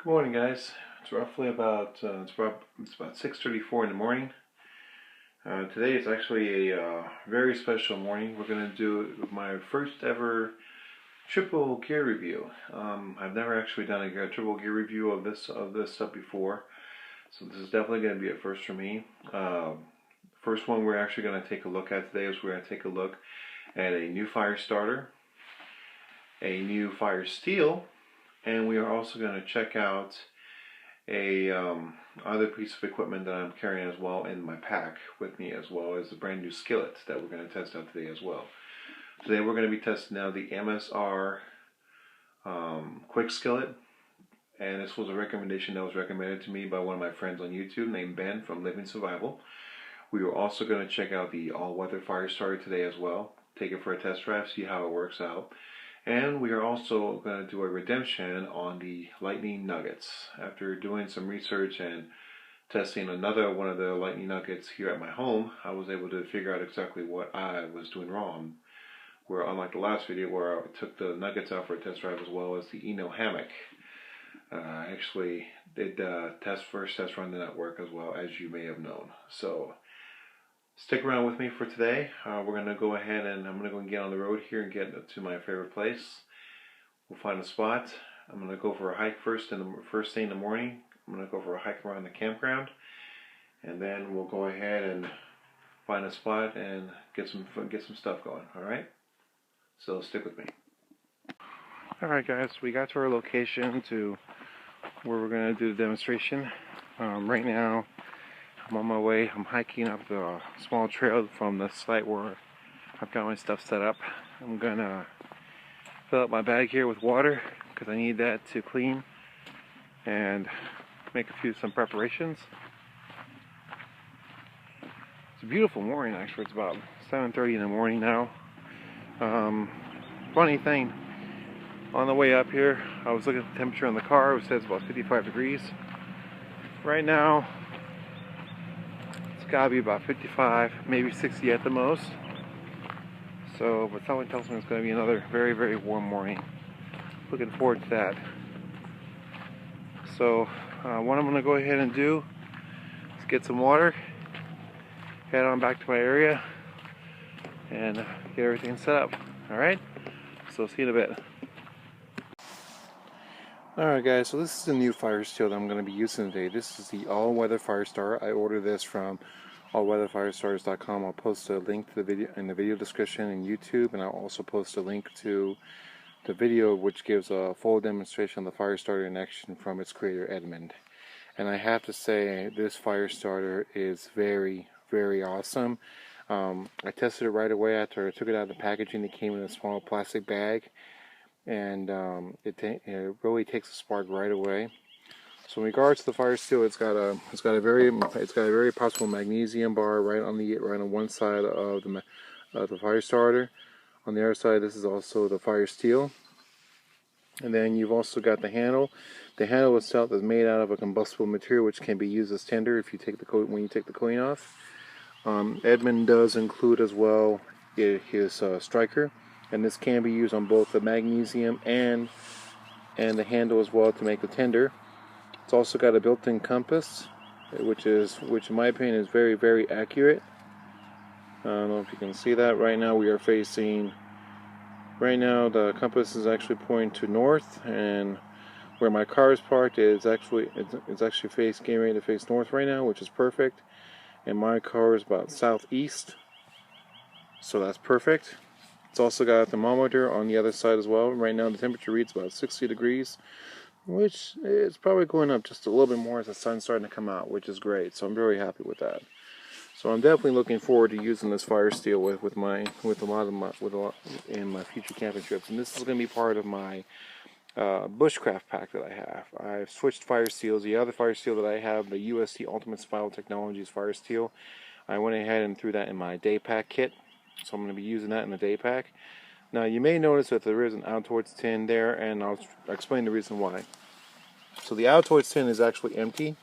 Good morning, guys. It's roughly about 6:34 in the morning. Today is actually a very special morning. We're going to do my first ever triple gear review. I've never actually done a triple gear review of this stuff before, so this is definitely going to be a first for me. First one we're actually going to take a look at today is we're going to take a look at a new fire starter, a new fire steel, and we are also going to check out a other piece of equipment that I'm carrying as well in my pack with me, as well as a brand new skillet that we're going to test out today as well. Today we're going to be testing out the MSR quick skillet, and this was a recommendation that was recommended to me by one of my friends on YouTube named Ben from Living Survival. We were also going to check out the all-weather fire starter today as well, take it for a test drive, see how it works out. And we are also going to do a redemption on the Lightening nuggets. After doing some research and testing another one of the Lightening nuggets here at my home, I was able to figure out exactly what I was doing wrong. Where unlike the last video where I took the nuggets out for a test drive as well as the Eno hammock, I actually did first test run did not work as well, as you may have known. So stick around with me for today. We're going to go ahead and I'm going to go and get on the road here and get to my favorite place. We'll find a spot. I'm going to go for a hike first thing in the morning. I'm going to go for a hike around the campground, and then we'll go ahead and find a spot and get some stuff going. All right. So stick with me. All right, guys. We got to our location to where we're going to do the demonstration. Right now, I'm on my way. I'm hiking up the small trail from the site where I've got my stuff set up. I'm gonna fill up my bag here with water because I need that to clean and make some preparations. It's a beautiful morning, actually. It's about 7:30 in the morning now. Funny thing, on the way up here, I was looking at the temperature on the car. It says about 55 degrees. Right now, it's gotta be about 55, maybe 60 at the most. So, but someone tells me it's gonna be another very, very warm morning. Looking forward to that. So, what I'm gonna go ahead and do is get some water, head on back to my area, and get everything set up. All right. So, see you in a bit. Alright, guys, so this is the new fire steel that I'm going to be using today. This is the all-weather fire starter. I ordered this from allweatherfirestarters.com. I'll post a link to the video in the video description in YouTube, and I'll also post a link to the video which gives a full demonstration of the fire starter in action from its creator, Edmund. And I have to say, this fire starter is very, very awesome. I tested it right away after I took it out of the packaging. It came in a small plastic bag, and it really takes a spark right away. So in regards to the fire steel, it's got a very possible magnesium bar right on one side of the fire starter. On the other side, this is also the fire steel. And then you've also got the handle. The handle itself is made out of a combustible material which can be used as tinder if you take the when you take the coating off. Edmund does include as well his striker. And this can be used on both the magnesium and the handle as well to make the tinder. It's also got a built-in compass, which in my opinion is very, very accurate. I don't know if you can see that. Right now we are facing. Right now the compass is actually pointing to north, and where my car is parked is actually getting ready to face north right now, which is perfect. And my car is about southeast, so that's perfect. It's also got a thermometer on the other side as well. Right now the temperature reads about 60 degrees, which is probably going up just a little bit more as the sun's starting to come out, which is great. So I'm very happy with that. So I'm definitely looking forward to using this fire steel with a lot in my future camping trips. And this is going to be part of my bushcraft pack that I have. I've switched fire steels. The other fire steel that I have, the UST Ultimate Survival Technologies fire steel, I went ahead and threw that in my day pack kit. So I'm going to be using that in the day pack. Now you may notice that there is an Altoids tin there, and I'll explain the reason why. So the Altoids tin is actually empty,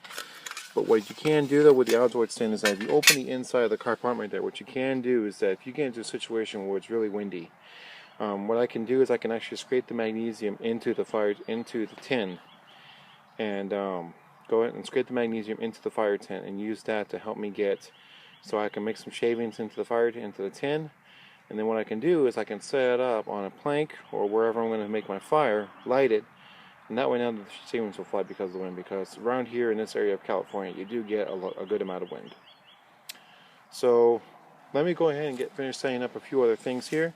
but what you can do though with the Altoids tin is that if you open the inside of the compartment there, what you can do is that if you get into a situation where it's really windy, what I can do is I can actually scrape the magnesium into the tin, and go ahead and scrape the magnesium into the fire tin and use that to help me get, so I can make some shavings into the tin. And then what I can do is I can set it up on a plank or wherever I'm going to make my fire, light it, and that way now the shavings will fly because of the wind, because around here in this area of California you do get a good amount of wind. So let me go ahead and finish setting up a few other things here,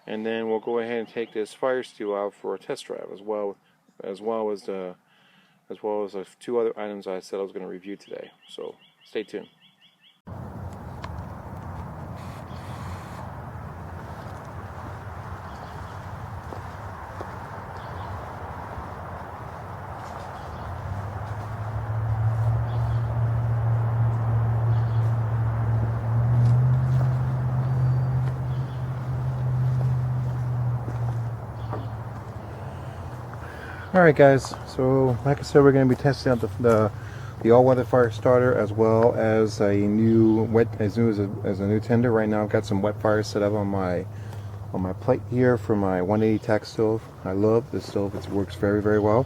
and then we'll go ahead and take this fire steel out for a test drive as well as the 2 other items I said I was going to review today. So stay tuned. Alright guys, so like I said, we're going to be testing out the all-weather fire starter, as well as a new as a new tender. Right now I've got some wet fire set up on my plate here for my 180 tack stove. I love this stove, it works very, very well.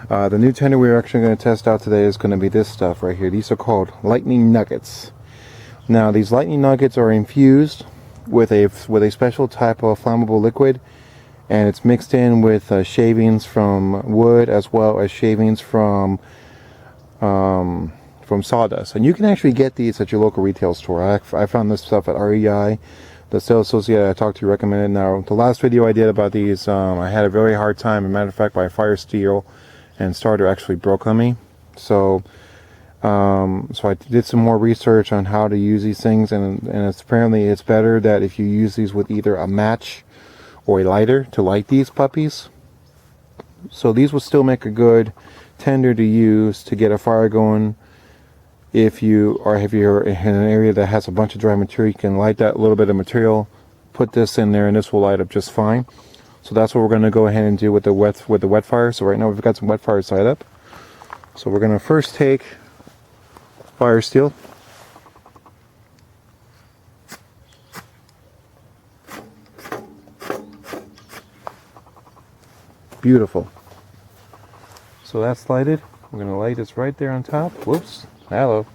The new tender we're actually going to test out today is going to be this stuff right here. These are called Lightning nuggets. Now these Lightning nuggets are infused with a special type of flammable liquid, and it's mixed in with shavings from wood, as well as shavings from sawdust. And you can actually get these at your local retail store. I found this stuff at REI. The sales associate I talked to recommended. Now, the last video I did about these, I had a very hard time. As a matter of fact, my fire steel and starter actually broke on me. So I did some more research on how to use these things, and apparently it's better that if you use these with either a match or a lighter to light these puppies. So these will still make a good tender to use to get a fire going. If you're in an area that has a bunch of dry material, you can light that little bit of material, put this in there, and this will light up just fine. So that's what we're going to go ahead and do with the wet fire. So right now we've got some wet fire side up. So we're going to first take fire steel. Beautiful. So that's lighted. We're going to light this right there on top. Whoops. Hello.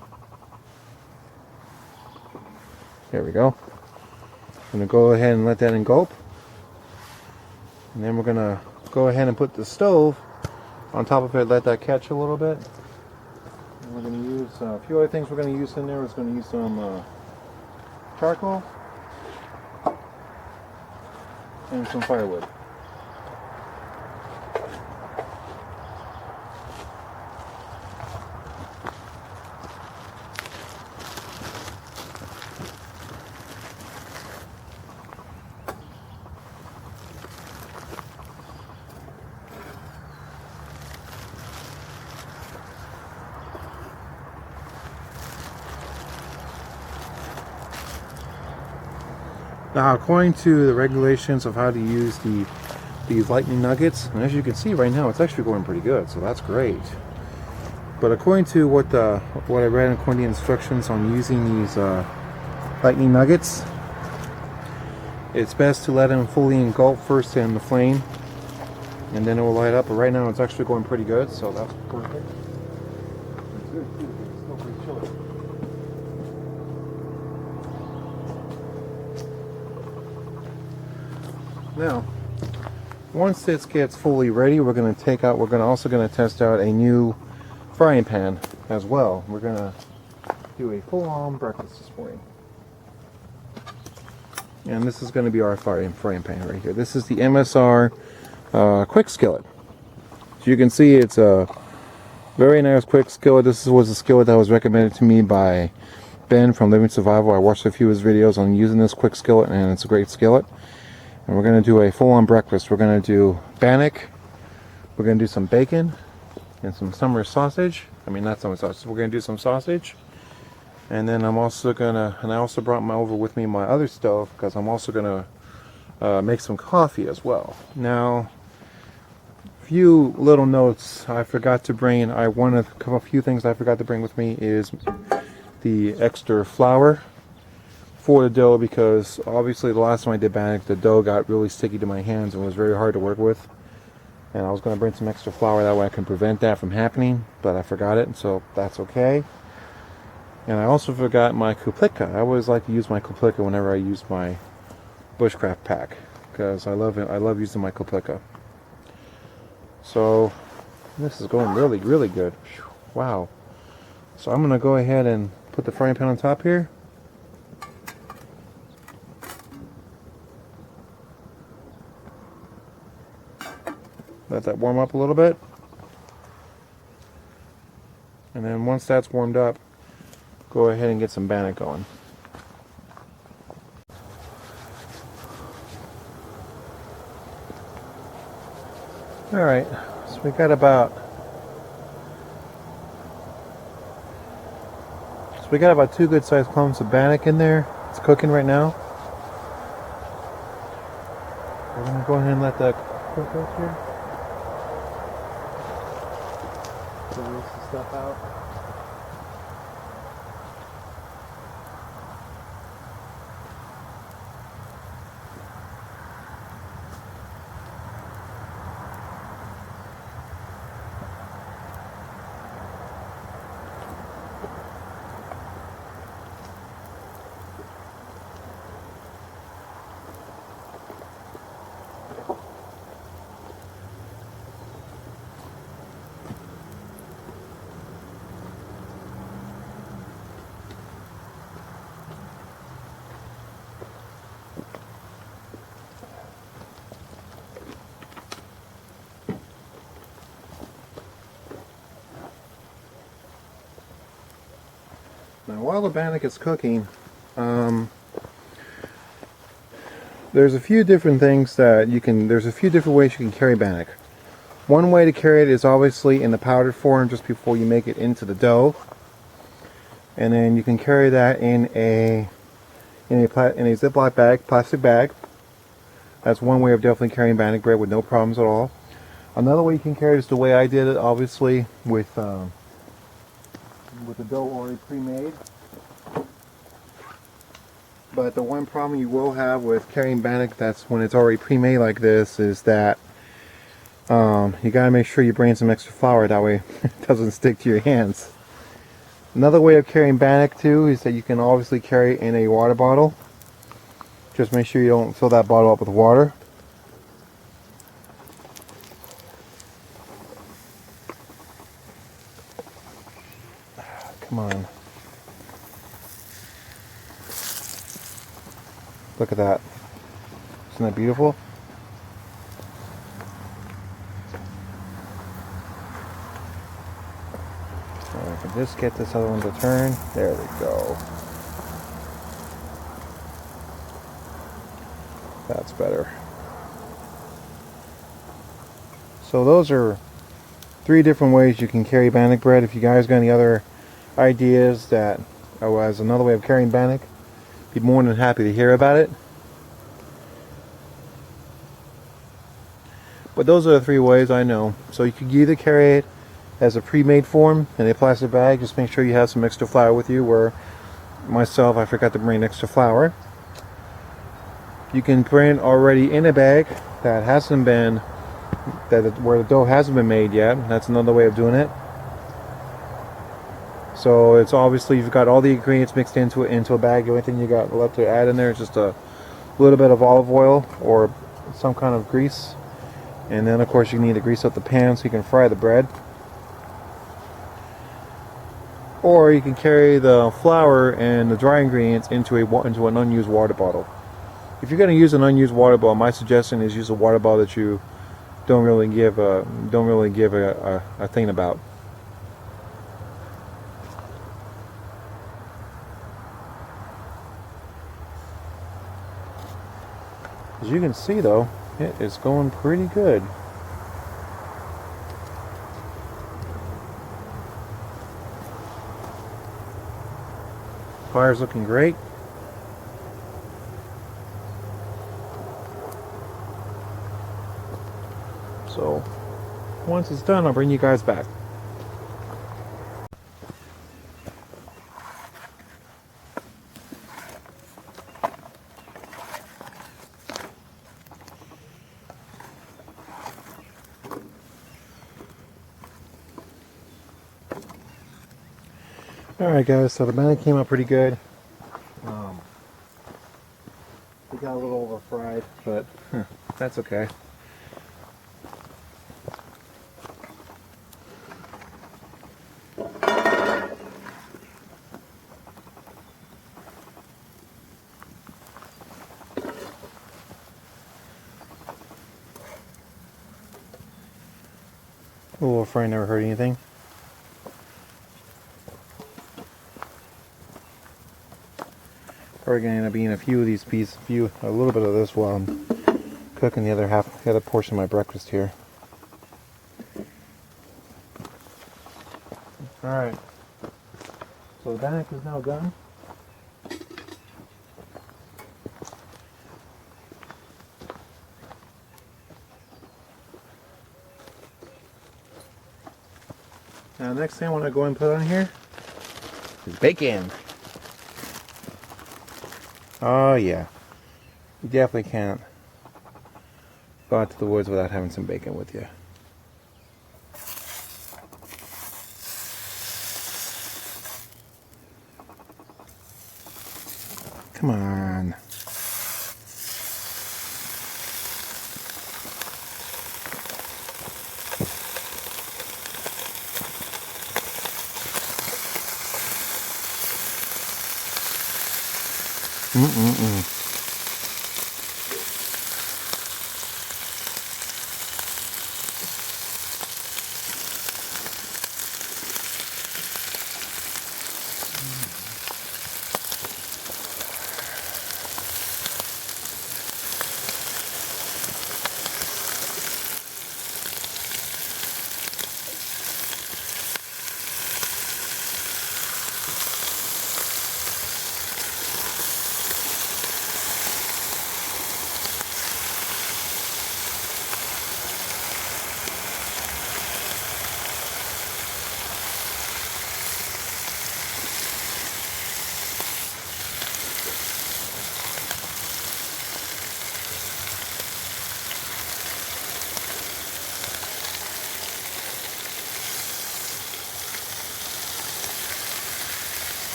There we go. I'm going to go ahead and let that engulf. And then we're going to go ahead and put the stove on top of it, let that catch a little bit. And we're going to use a few other things we're going to use in there. We're going to use some charcoal and some firewood. Now, according to the regulations of how to use these lightning nuggets, and as you can see right now, it's actually going pretty good, so that's great. But according to what I read according to the instructions on using these lightning nuggets, it's best to let them fully engulf first in the flame, and then it will light up. But right now, it's actually going pretty good, so that's perfect. It's good too, because it's still pretty chilly. Now, once this gets fully ready, we're also going to test out a new frying pan as well. We're going to do a full-on breakfast this morning. And this is going to be our frying pan right here. This is the MSR quick skillet. So you can see it's a very nice quick skillet. This was a skillet that was recommended to me by Ben from Living Survival. I watched a few of his videos on using this quick skillet, and it's a great skillet. And we're going to do a full-on breakfast. We're going to do bannock, we're going to do some bacon, and some summer sausage. I mean, not summer sausage. We're going to do some sausage. And then I'm also going to, and I also brought over with me my other stove, because I'm also going to make some coffee as well. Now, a few little notes I forgot to bring. A few things I forgot to bring with me is the extra flour for the dough, because obviously the last time I did bannock, the dough got really sticky to my hands and was very hard to work with. And I was going to bring some extra flour, that way I can prevent that from happening, but I forgot it, so that's okay. And I also forgot my kuplika. I always like to use my kuplika whenever I use my bushcraft pack, because I love it. I love using my kuplika. So this is going really, really good. Wow. So I'm going to go ahead and put the frying pan on top here. Let that warm up a little bit. And then once that's warmed up, go ahead and get some bannock going. Alright, so we got about two good sized clumps of bannock in there. It's cooking right now. We're gonna go ahead and let that cook up here. Release the stuff out. Now, while the bannock is cooking, there's a few different things that you can. There's a few different ways you can carry bannock. One way to carry it is obviously in the powdered form, just before you make it into the dough, and then you can carry that in a Ziploc bag, plastic bag. That's one way of definitely carrying bannock bread with no problems at all. Another way you can carry it is the way I did it, obviously with the dough already pre-made. But the one problem you will have with carrying bannock that's when it's already pre-made like this is that you gotta make sure you bring some extra flour, that way it doesn't stick to your hands. Another way of carrying bannock too is that you can obviously carry in a water bottle. Just make sure you don't fill that bottle up with water. Come on. Look at that. Isn't that beautiful? I can just get this other one to turn. There we go. That's better. So those are 3 different ways you can carry bannock bread. If you guys got any other ideas that as another way of carrying bannock, be more than happy to hear about it. But those are the 3 ways I know. So you could either carry it as a pre-made form in a plastic bag. Just make sure you have some extra flour with you, where myself, I forgot to bring extra flour. You can bring it already in a bag that hasn't been, where the dough hasn't been made yet. That's another way of doing it. So it's obviously, you've got all the ingredients mixed into a bag. The only thing you got left to add in there is just a little bit of olive oil or some kind of grease. And then of course you need to grease up the pan so you can fry the bread. Or you can carry the flour and the dry ingredients into an unused water bottle. If you're going to use an unused water bottle, my suggestion is use a water bottle that you don't really give a thing about. As you can see though, it is going pretty good. Fire's looking great. So once it's done, I'll bring you guys back. Alright guys, so the bannock came out pretty good. We got a little over fried, but that's okay. A little fry never hurt anything. Probably gonna end up eating a few of these pieces, a little bit of this while I'm cooking the other portion of my breakfast here. All right. So the bannock is now done. Now next thing I want to go and put on here is bacon. Oh yeah, you definitely can't go out to the woods without having some bacon with you. Come on.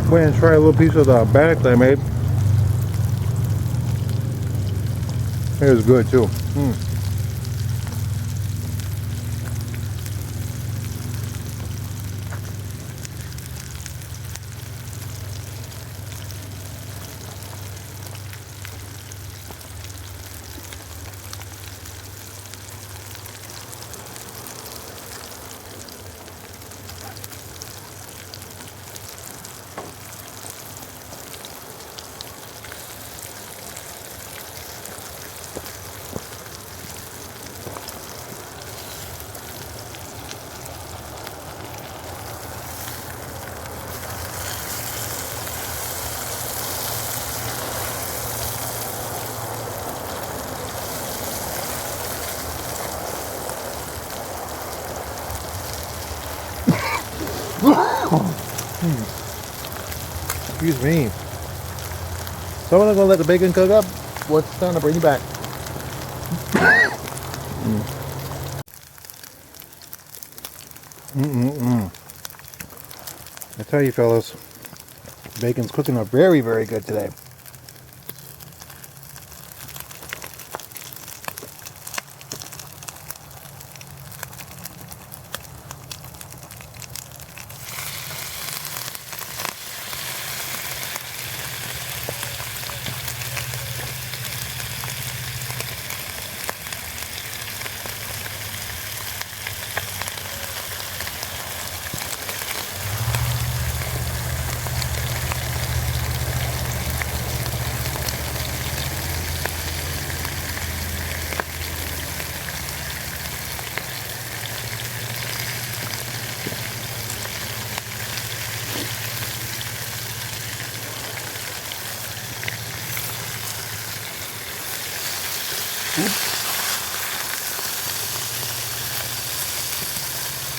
Went and try a little piece of the bannock that I made. It was good too. Excuse me. So I'm gonna let the bacon cook up. What's done, I'll bring you back. I tell you fellas, bacon's cooking up very, very good today.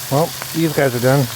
Well, these guys are done.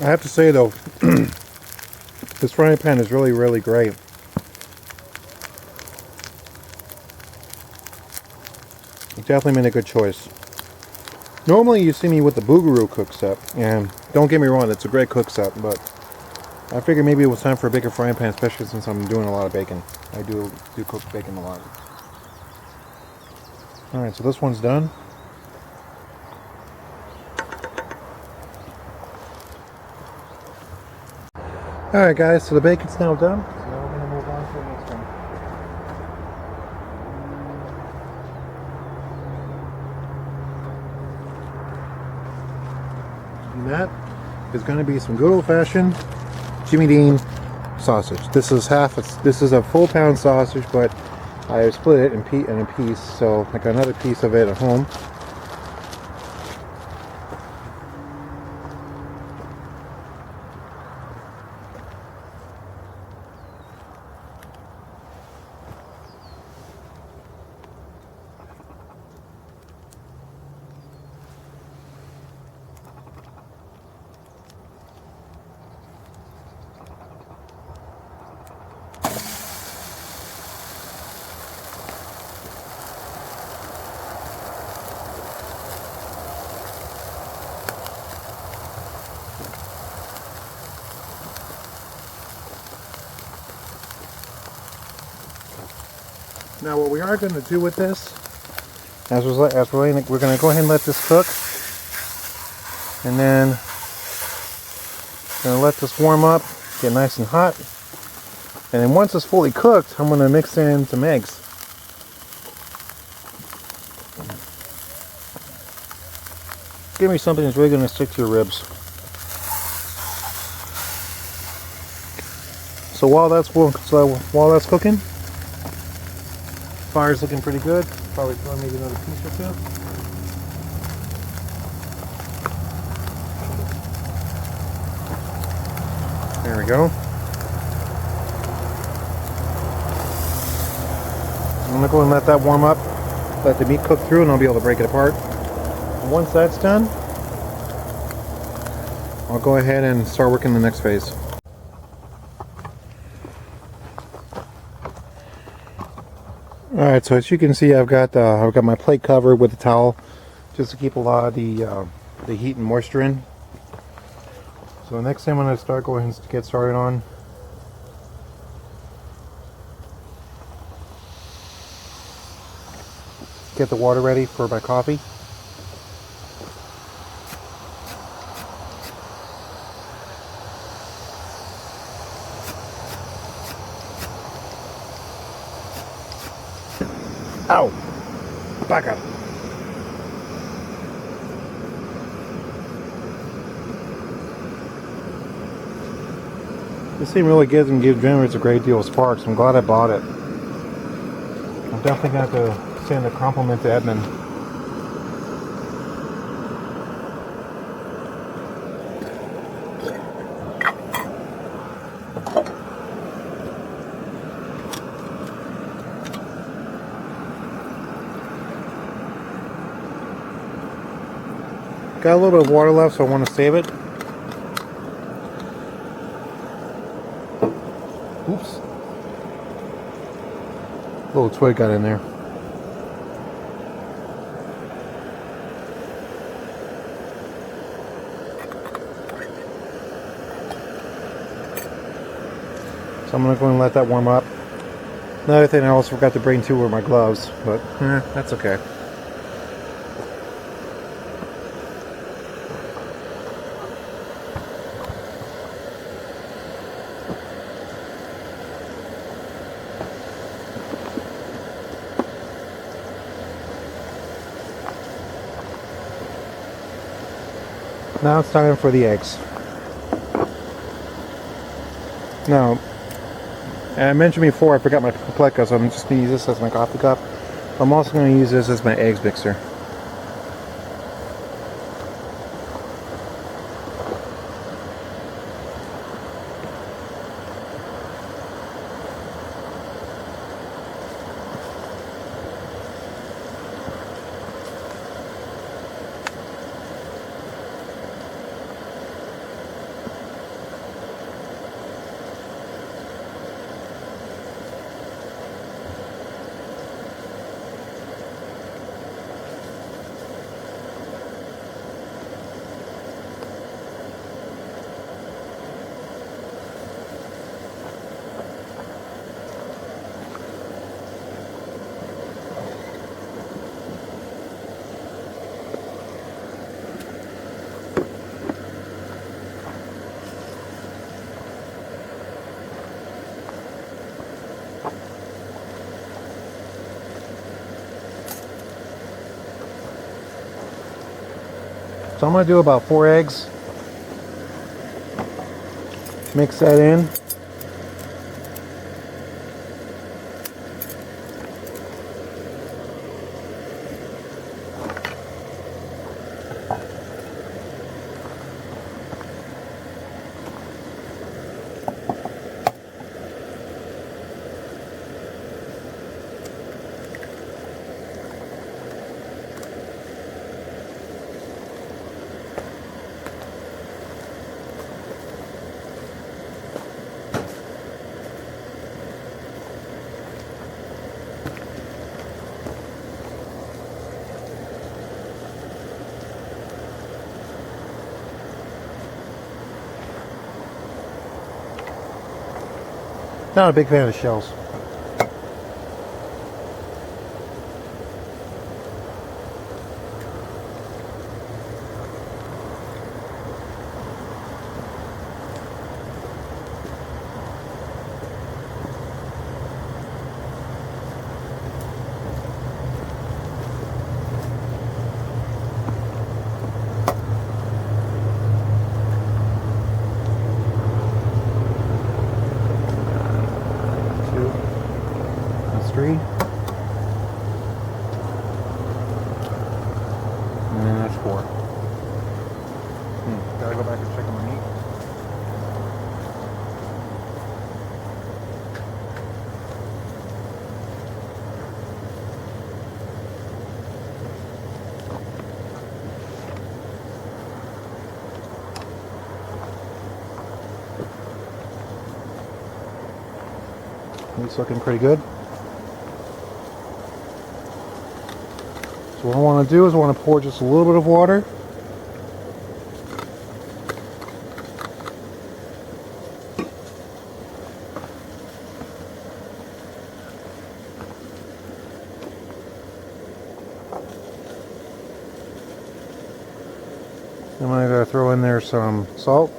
I have to say though, this frying pan is really, really great. You definitely made a good choice. Normally you see me with the Boogaroo cook set, and don't get me wrong, it's a great cook set, but I figured maybe it was time for a bigger frying pan, especially since I'm doing a lot of bacon. I do cook bacon a lot. Alright, so this one's done. Alright guys, so the bacon's now done. So now we're going to move on to the next one. And that is going to be some good old-fashioned Jimmy Dean sausage. This is a full pound sausage, but I split it in a piece, so I got another piece of it at home. Now what we are going to do with this, we're going to go ahead and let this cook, and then going to let this warm up, get nice and hot, and then once it's fully cooked, I'm going to mix in some eggs. Give me something that's really going to stick to your ribs. So while that's cooking, fire's looking pretty good. Probably throw maybe another piece or two. There we go. I'm going to go and let that warm up, let the meat cook through, and I'll be able to break it apart. And once that's done, I'll go ahead and start working the next phase. Alright, so as you can see, I've got my plate covered with a towel just to keep a lot of the heat and moisture in. So the next thing I'm going to go ahead and get started on get the water ready for my coffee. Ow! Back up. This thing really generates a great deal of sparks. I'm glad I bought it. I'm definitely going to have to send a compliment to Edmund. Got a little bit of water left, so I want to save it. Oops. A little twig got in there. So I'm going to go and let that warm up. Another thing I also forgot to bring too were my gloves, but that's okay. Now it's time for the eggs. Now, I mentioned before I forgot my pleca, so I'm just going to use this as my coffee cup. I'm also going to use this as my eggs mixer. So I'm going to do about 4 eggs. Mix that in. Not a big fan of shells. Three. And then that's 4. Gotta go back and check on my meat. It's looking pretty good. So what I want to do is I want to pour just a little bit of water. I'm going to throw in there some salt.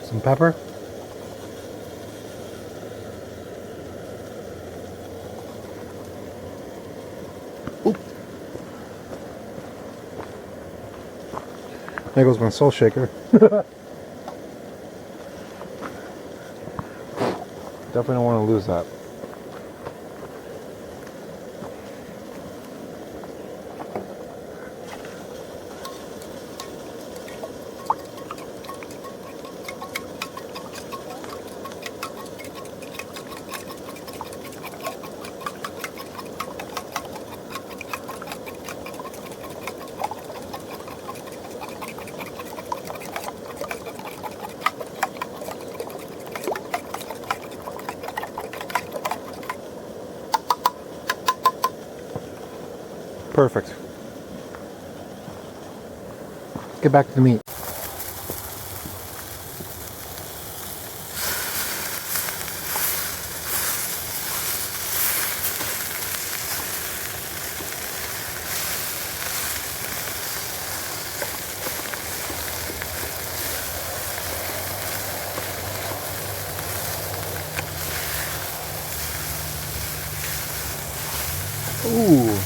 Some pepper. Oop. There goes my salt shaker. Definitely don't want to lose that. Perfect. Let's get back to the meat. Ooh.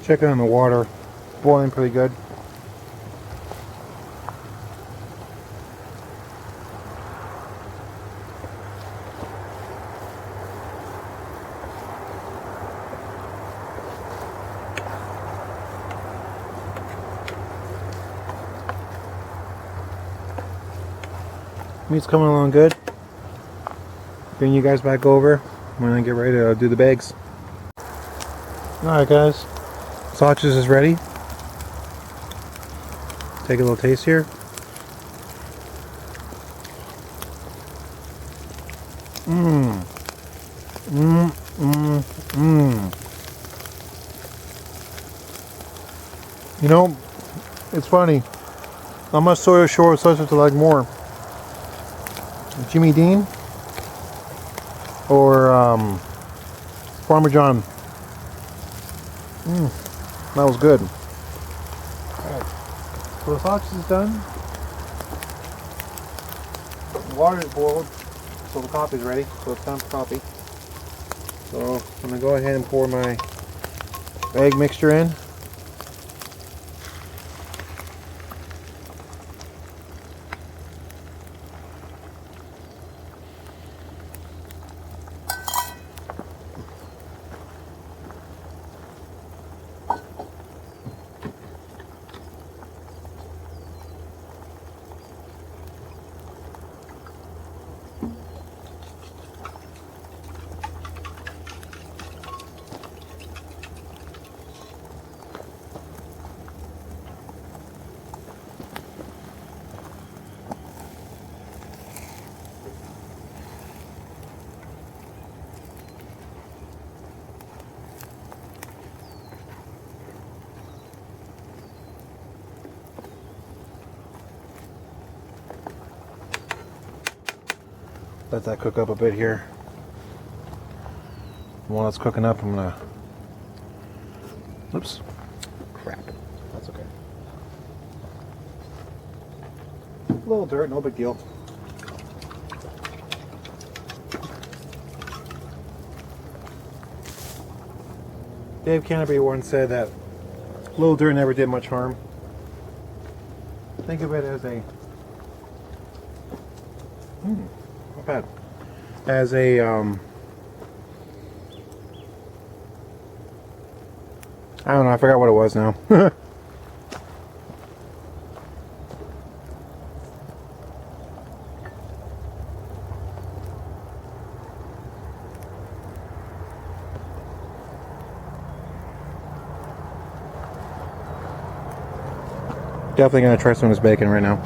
Checking on the water, boiling pretty good. Meat's coming along good. Bring you guys back over when I get ready to do the bags. Alright guys, sausage is ready. Take a little taste here. Mmm. Mmm. Mmm. Mmm. You know, it's funny. I'm not so sure which to like more. Jimmy Dean or Farmer John. That was good. Alright. So the sausage is done. The water is boiled. So the coffee is ready. So it's time for coffee. So I'm going to go ahead and pour my egg mixture in. Let that cook up a bit here. While it's cooking up, I'm gonna. Oops. Crap. That's okay. A little dirt, no big deal. Dave Canterbury once said that little dirt never did much harm. Think of it as a. Not bad. As a I don't know, I forgot what it was now. Definitely gonna try some of this bacon right now.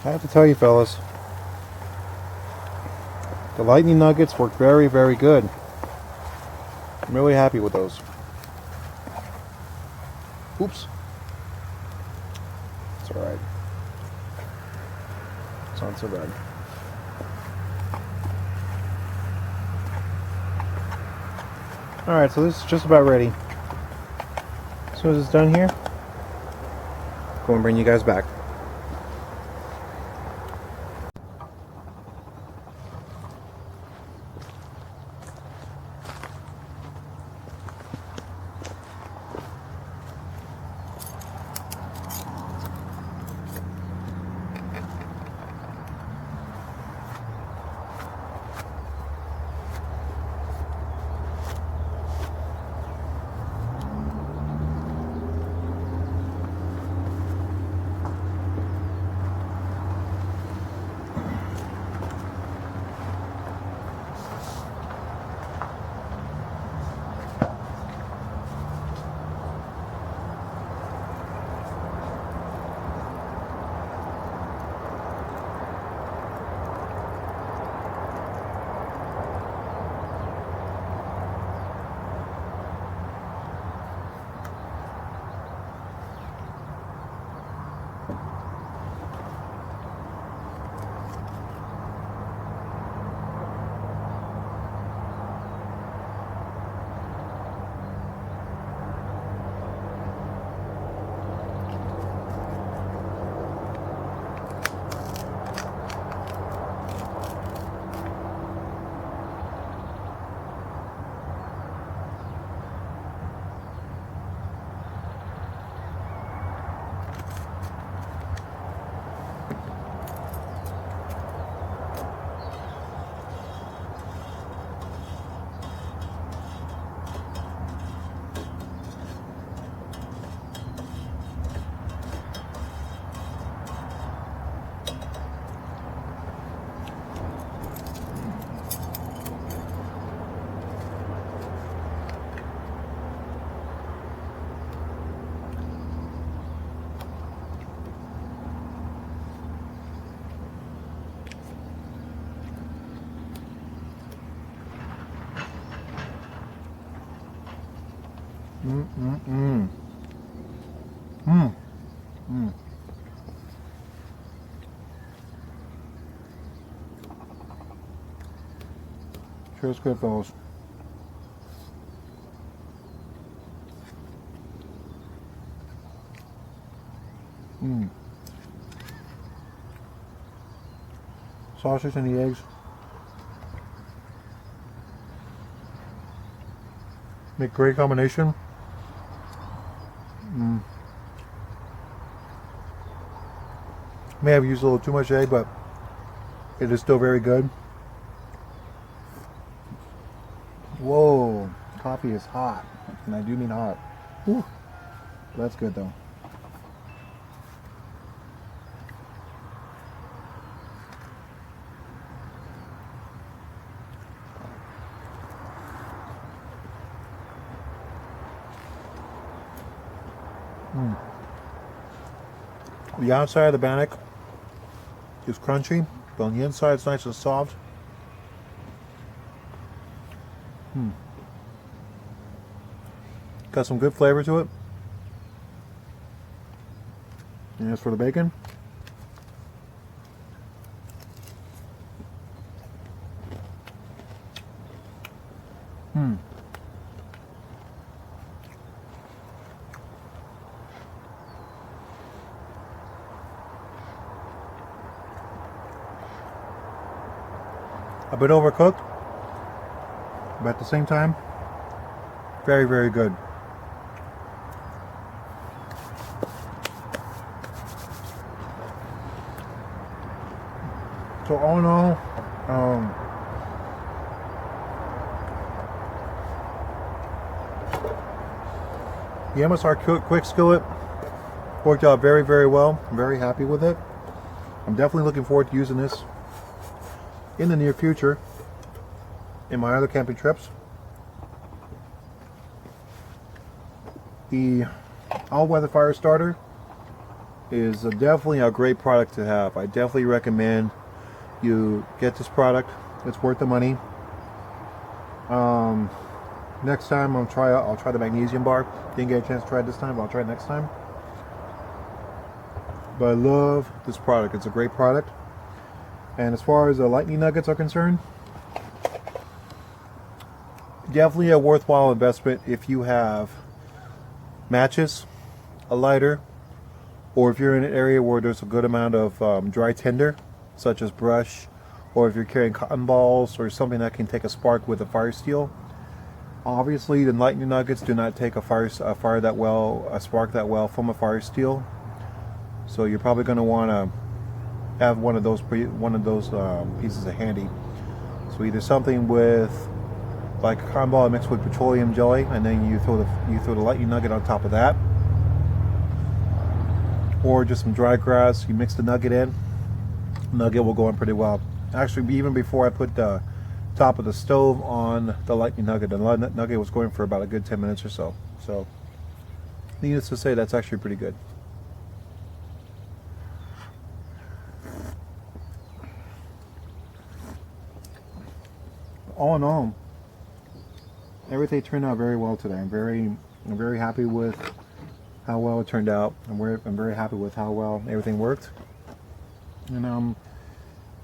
I have to tell you, fellas, the Lightning nuggets work very, very good. I'm really happy with those. Oops. It's alright. It's not so bad. Alright, so this is just about ready. As soon as it's done here, go and bring you guys back. Sure, good, fellas. Sausage and the eggs. Make a great combination. May have used a little too much egg, but it is still very good. Whoa, coffee is hot, and I do mean hot. Whew. That's good though. The outside of the bannock is crunchy, but on the inside it's nice and soft. Got some good flavor to it. And as for the bacon, a bit overcooked, but at the same time, very, very good. So all in all, the MSR quick skillet worked out very, very well. I'm very happy with it. I'm definitely looking forward to using this in the near future in my other camping trips. The all-weather fire starter is definitely a great product to have. I definitely recommend you get this product. It's worth the money. Next time I'll try the magnesium bar. Didn't get a chance to try it this time, but I'll try it next time. But I love this product. It's a great product. And as far as the lightning nuggets are concerned, definitely a worthwhile investment if you have matches, a lighter, or if you're in an area where there's a good amount of dry tinder, such as brush, or if you're carrying cotton balls or something that can take a spark with a fire steel. Obviously, the lightning nuggets do not take a spark that well from a fire steel. So you're probably going to want to have one of those pieces of handy. So either something with like a cotton ball mixed with petroleum jelly, and then you throw the lightning nugget on top of that, or just some dry grass. You mix the nugget in. Nugget will go in pretty well. Actually, even before I put the top of the stove on the lightning nugget, the nugget was going for about a good 10 minutes or so. So, needless to say, that's actually pretty good. All in all, everything turned out very well today. I'm very happy with how well it turned out. I'm very happy with how well everything worked. And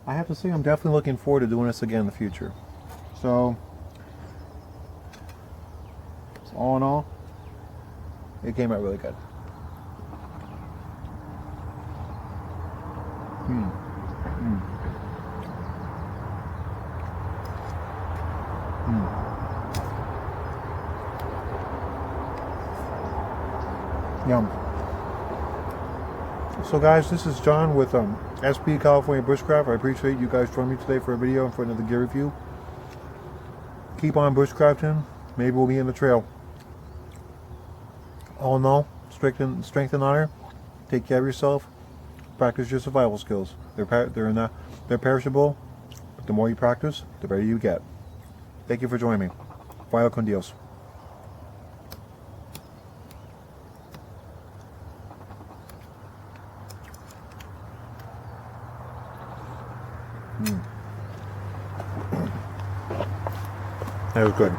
I have to say, I'm definitely looking forward to doing this again in the future. So all in all, it came out really good. Yum. So guys, this is John with SP California Bushcraft. I appreciate you guys joining me today for a video and for another gear review. Keep on bushcrafting. Maybe we'll be in the trail. All in all, strength and honor. Take care of yourself. Practice your survival skills. They're perishable, but the more you practice, the better you get. Thank you for joining me. Vaya con Dios. That was good.